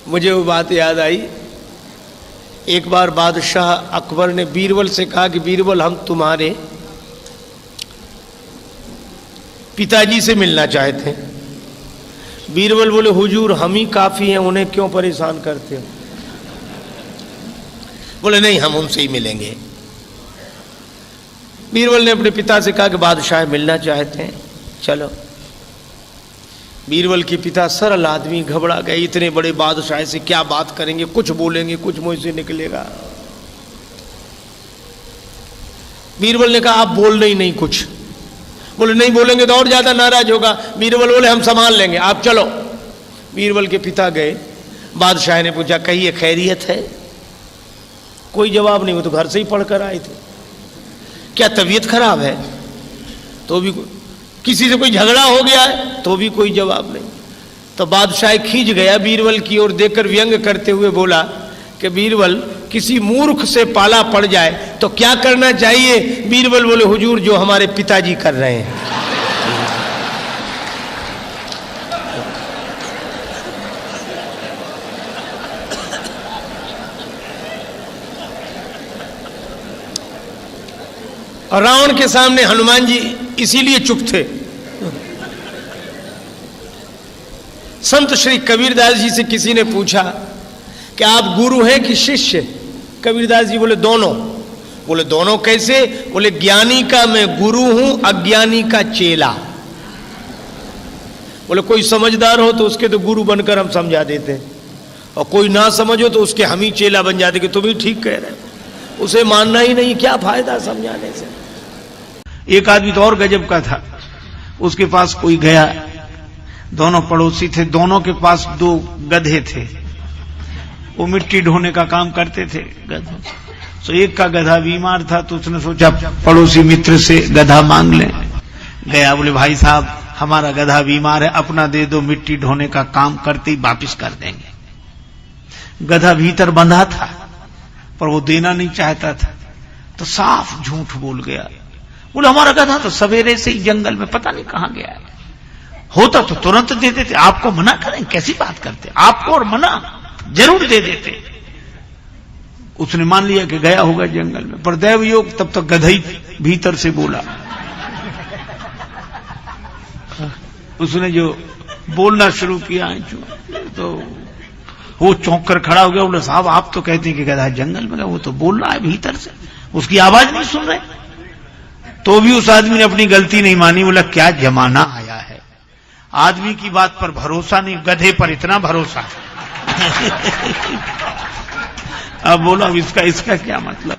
मुझे वो बात याद आई। एक बार बादशाह अकबर ने बीरबल से कहा कि बीरबल, हम तुम्हारे पिताजी से मिलना चाहते हैं। बीरबल बोले, हुजूर हम ही काफी हैं, उन्हें क्यों परेशान करते हो? बोले, नहीं, हम उनसे ही मिलेंगे। बीरबल ने अपने पिता से कहा कि बादशाह मिलना चाहते हैं, चलो। बीरबल के पिता सरल आदमी घबरा गए, इतने बड़े बादशाह से क्या बात करेंगे, कुछ बोलेंगे, कुछ मुंह से निकलेगा। बीरबल ने कहा, आप बोलना ही नहीं कुछ। बोले, नहीं बोलेंगे तो और ज्यादा नाराज होगा। बीरबल बोले, हम संभाल लेंगे, आप चलो। बीरबल के पिता गए, बादशाह ने पूछा, कहिए खैरियत है? कोई जवाब नहीं, वो तो घर से ही पढ़कर आए थे। क्या तबीयत खराब है? तो भी किसी से कोई झगड़ा हो गया है? तो भी कोई जवाब नहीं। तो बादशाह खींच गया बीरबल की ओर, देखकर व्यंग करते हुए बोला कि बीरबल, किसी मूर्ख से पाला पड़ जाए तो क्या करना चाहिए? बीरबल बोले, हुजूर जो हमारे पिताजी कर रहे हैं। और रावण के सामने हनुमान जी इसीलिए चुप थे। संत श्री कबीरदास जी से किसी ने पूछा कि आप गुरु हैं कि शिष्य? कबीरदास जी बोले, दोनों। बोले, दोनों कैसे? बोले, ज्ञानी का मैं गुरु हूं, अज्ञानी का चेला। बोले, कोई समझदार हो तो उसके तो गुरु बनकर हम समझा देते, और कोई ना समझो तो उसके हम ही चेला बन जाते कि तुम ही ठीक कह रहे हो, उसे मानना ही नहीं, क्या फायदा समझाने से। एक आदमी तो और गजब का था, उसके पास कोई गया, दोनों पड़ोसी थे, दोनों के पास 2 गधे थे, वो मिट्टी ढोने का काम करते थे गधों। तो एक का गधा बीमार था, तो उसने सोचा पड़ोसी मित्र से गधा मांग लें। गया, बोले, भाई साहब हमारा गधा बीमार है, अपना दे दो, मिट्टी ढोने का काम करते ही वापिस कर देंगे। गधा भीतर बंधा था, पर वो देना नहीं चाहता था, तो साफ झूठ बोल गया। बोले, हमारा गधा तो सवेरे से ही जंगल में पता नहीं कहां गया है, होता तो तुरंत दे देते, आपको मना करें, कैसी बात करते, आपको और मना, जरूर दे देते। उसने मान लिया कि गया होगा जंगल में, पर दैव योग तब तक गधा ही भीतर से बोला। उसने जो बोलना शुरू किया तो वो चौंक कर खड़ा हो गया। बोले, साहब आप तो कहते हैं कि गधा जंगल में गया, वो तो बोल रहा है भीतर से, उसकी आवाज नहीं सुन रहे। तो भी उस आदमी ने अपनी गलती नहीं मानी। बोला, क्या जमाना आया है, आदमी की बात पर भरोसा नहीं, गधे पर इतना भरोसा। अब बोलो, अब इसका क्या मतलब?